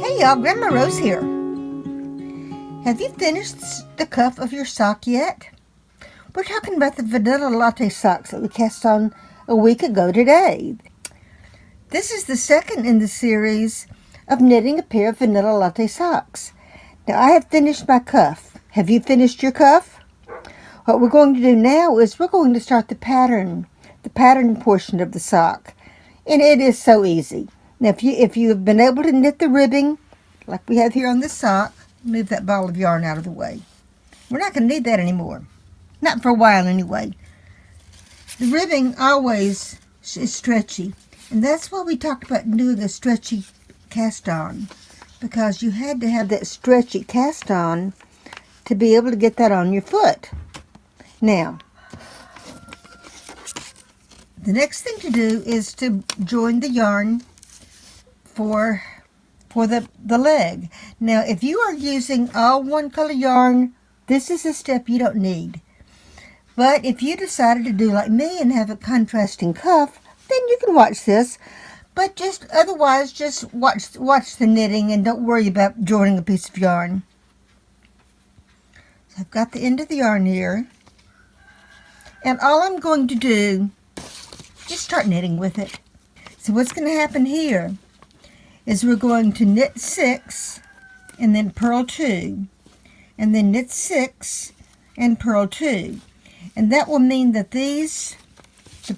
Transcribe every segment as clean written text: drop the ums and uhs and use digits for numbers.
Hey y'all, Grandma Rose here. Have you finished the cuff of your sock yet? We're talking about the Vanilla Latte Socks that we cast on a week ago today. This is the second in the series of knitting a pair of Vanilla Latte socks. Now I have finished my cuff. Have you finished your cuff? What we're going to do now is we're going to start the pattern portion of the sock. And it is so easy. Now if you have been able to knit the ribbing, like we have here on this sock, move that ball of yarn out of the way. We're not going to need that anymore. Not for a while anyway. The ribbing always is stretchy. And that's why we talked about doing a stretchy cast on. Because you had to have that stretchy cast on to be able to get that on your foot. Now, the next thing to do is to join the yarn for the leg. Now, if you are using all one color yarn, this is a step you don't need. But if you decided to do like me and have a contrasting cuff, then you can watch this. But otherwise, just watch the knitting and don't worry about joining a piece of yarn. So I've got the end of the yarn here. And all I'm going to do, just start knitting with it. So what's going to happen here is we're going to knit 6 and then purl 2 and then knit 6 and purl 2, and that will mean that the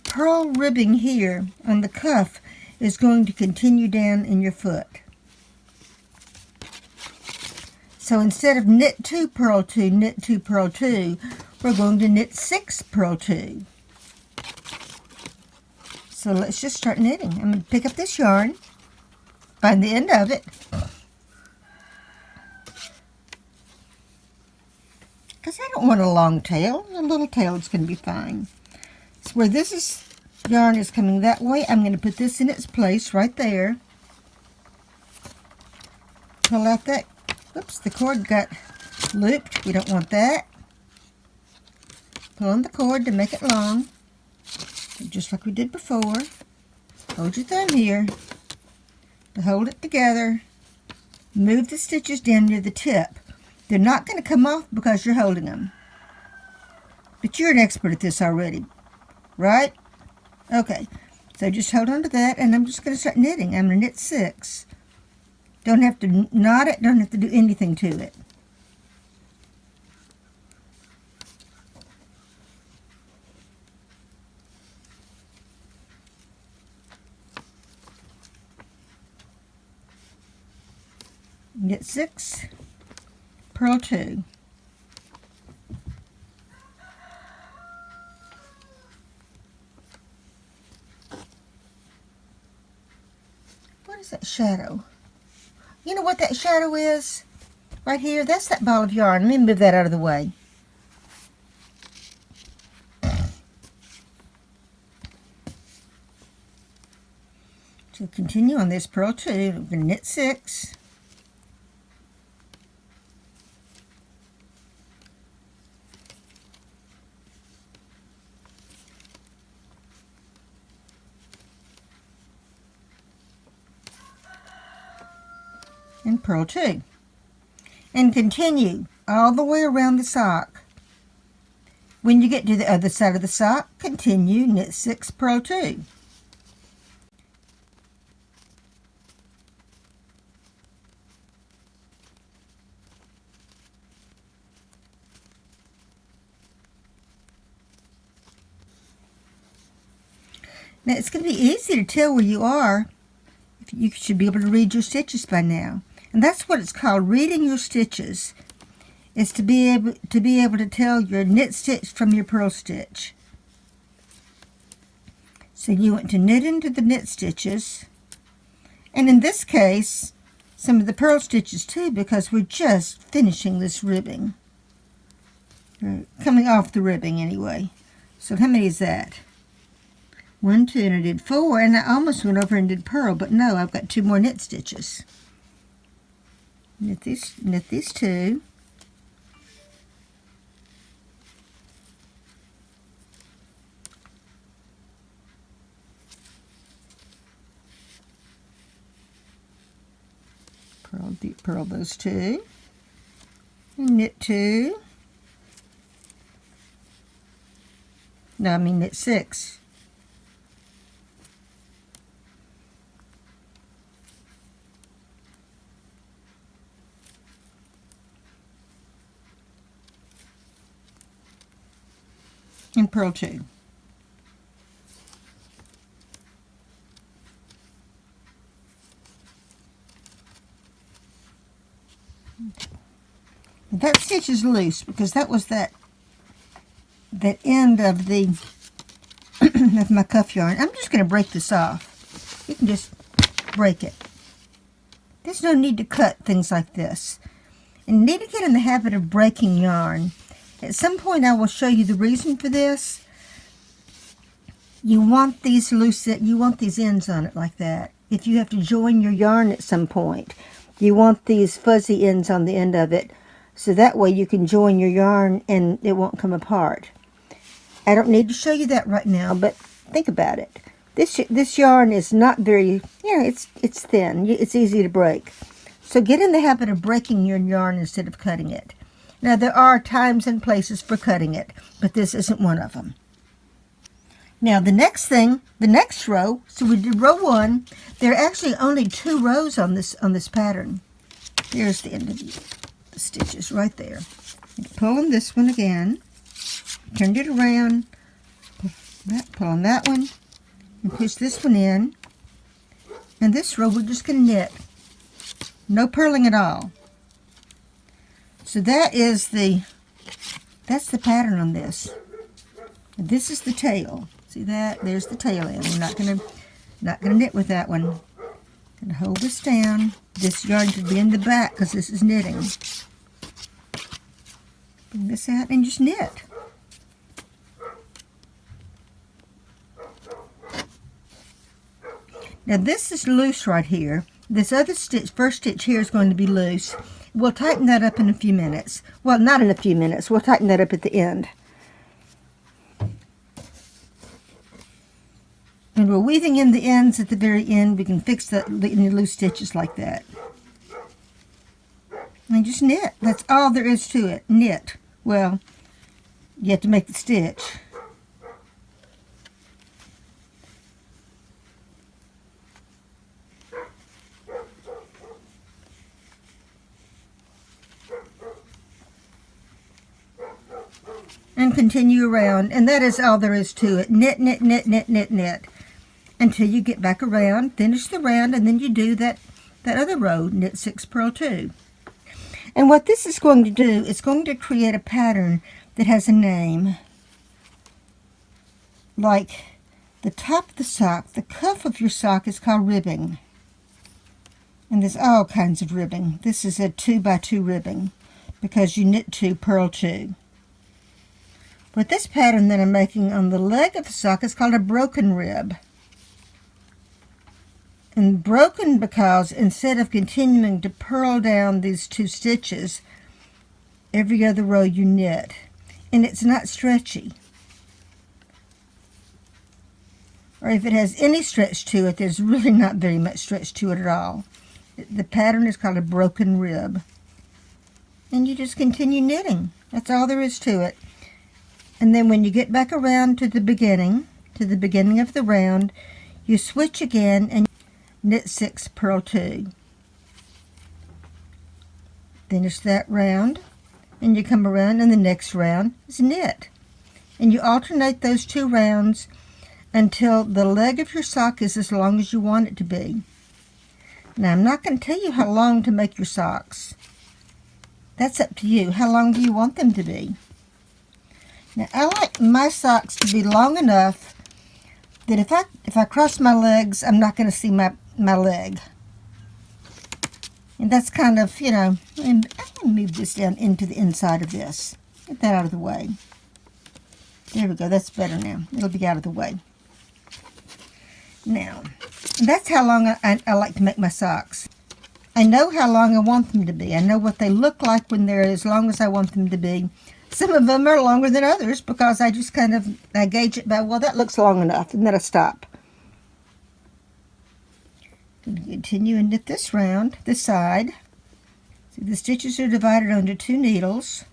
purl ribbing here on the cuff is going to continue down in your foot. So instead of knit 2 purl 2 knit 2 purl 2, we're going to knit 6 purl 2. So let's just start knitting. I'm going to pick up this yarn, find the end of it, because I don't want a long tail. A little tail is going to be fine. So where yarn is coming that way, I'm going to put this in its place right there. Pull out that, whoops, the cord got looped. We don't want that. Pull on the cord to make it long, just like we did before. Hold your thumb here to hold it together. Move the stitches down near the tip. They're not going to come off because you're holding them. But you're an expert at this already, right? Okay, so just hold on to that, and I'm just going to start knitting. I'm going to knit 6. Don't have to knot it, don't have to do anything to it. Knit 6, purl 2. What is that shadow? You know what that shadow is? Right here, that's that ball of yarn. Let me move that out of the way. So continue on this purl 2. We're going to knit 6. And purl 2, and continue all the way around the sock. When you get to the other side of the sock, continue, knit 6, purl 2. Now it's going to be easy to tell where you are. You should be able to read your stitches by now. And that's what it's called, reading your stitches. Is to be able to tell your knit stitch from your purl stitch. So you want to knit into the knit stitches. And in this case, some of the purl stitches too, because we're just finishing this ribbing. Or coming off the ribbing anyway. So how many is that? 1, 2, and I did 4, and I almost went over and did purl, but no, I've got 2 more knit stitches. Knit these 2. Purl those 2, and knit 2. No, I mean knit 6. And purl 2. That stitch is loose because that was that end of the of my cuff yarn. I'm just going to break this off. You can just break it. There's no need to cut things like this. And you need to get in the habit of breaking yarn. At some point I will show you the reason for this. You want these ends on it like that. If you have to join your yarn at some point, you want these fuzzy ends on the end of it, so that way you can join your yarn and it won't come apart. I don't need to show you that right now, but think about it. This yarn is not very, it's thin. It's easy to break. So get in the habit of breaking your yarn instead of cutting it. Now there are times and places for cutting it, but this isn't one of them. Now the next row, so we did row 1. There are actually only 2 rows on this pattern. Here's the end of the stitches right there. Pull on this one again, turn it around, pull on that one, and push this one in. And this row we're just going to knit. No purling at all. So that's the pattern on this. And this is the tail. See that? There's the tail end. We're not gonna knit with that one. Gonna hold this down. This yarn should be in the back because this is knitting. Bring this out and just knit. Now this is loose right here. This other stitch, first stitch here, is going to be loose. We'll tighten that up in a few minutes. Well, not in a few minutes. We'll tighten that up at the end. When we're weaving in the ends at the very end, we can fix any loose stitches like that. And just knit. That's all there is to it. Knit. Well, you have to make the stitch. And continue around, and that is all there is to it. Knit, knit, knit, knit, knit, knit, until you get back around, finish the round, and then you do that other row, knit 6, purl 2. And what this is going to do, it's going to create a pattern that has a name. Like the top of the sock, the cuff of your sock is called ribbing. And there's all kinds of ribbing. This is a 2x2 ribbing because you knit 2, purl 2. But this pattern that I'm making on the leg of the sock is called a broken rib. And broken because instead of continuing to purl down these 2 stitches, every other row you knit. And it's not stretchy. Or if it has any stretch to it, there's really not very much stretch to it at all. The pattern is called a broken rib. And you just continue knitting. That's all there is to it. And then when you get back around to the beginning of the round, you switch again and knit 6, purl 2. Finish that round, and you come around, and the next round is knit. And you alternate those 2 rounds until the leg of your sock is as long as you want it to be. Now, I'm not going to tell you how long to make your socks. That's up to you. How long do you want them to be? Now, I like my socks to be long enough that if I cross my legs, I'm not going to see my leg. And that's kind of, and I'm going to move this down into the inside of this. Get that out of the way. There we go. That's better now. It'll be out of the way. Now, that's how long I like to make my socks. I know how long I want them to be. I know what they look like when they're as long as I want them to be. Some of them are longer than others because I just I gauge it by, well, that looks long enough, and then I stop. I'm going to continue and knit this round, this side. See, the stitches are divided onto 2 needles.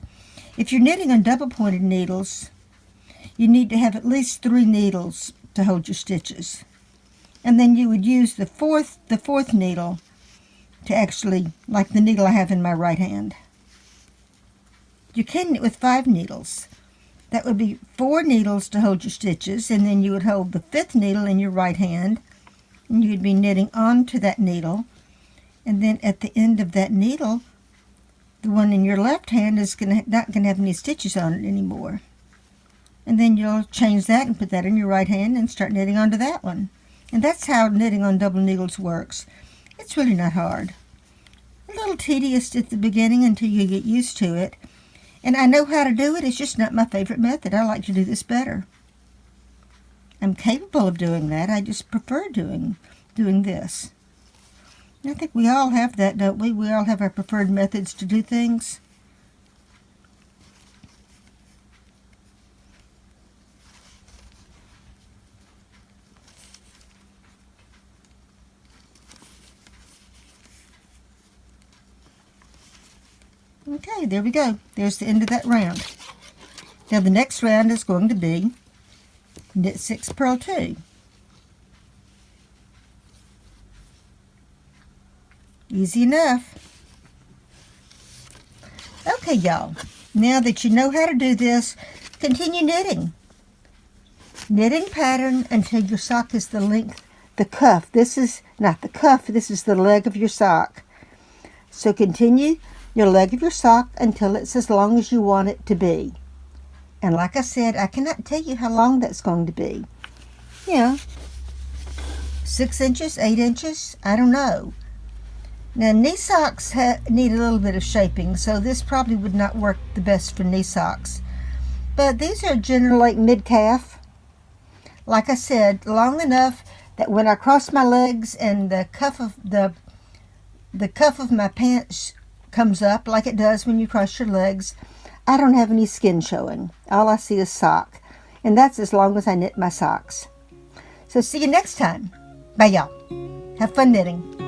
If you're knitting on double pointed needles, you need to have at least 3 needles to hold your stitches. And then you would use the fourth needle to actually, like the needle I have in my right hand. You can knit with 5 needles. That would be 4 needles to hold your stitches, and then you would hold the 5th needle in your right hand, and you would be knitting onto that needle. And then at the end of that needle, the one in your left hand is not going to have any stitches on it anymore. And then you'll change that and put that in your right hand and start knitting onto that one. And that's how knitting on double needles works. It's really not hard. A little tedious at the beginning until you get used to it. And I know how to do it, it's just not my favorite method. I like to do this better. I'm capable of doing that, I just prefer doing this. I think we all have that, don't we? We all have our preferred methods to do things. Okay, there we go. There's the end of that round. Now the next round is going to be knit 6, purl 2. Easy enough. Okay, y'all. Now that you know how to do this, continue knitting. Knitting pattern until your sock is the length, the cuff. This is not the cuff, this is the leg of your sock. So continue your leg of your sock until it's as long as you want it to be. And like I said, I cannot tell you how long that's going to be. 6 inches, 8 inches, I don't know. Now knee socks need a little bit of shaping, so this probably would not work the best for knee socks. But these are generally like mid-calf. Like I said, long enough that when I cross my legs and the cuff of the cuff of my pants comes up like it does when you cross your legs, I don't have any skin showing. All I see is sock. And that's as long as I knit my socks. So see you next time. Bye, y'all. Have fun knitting.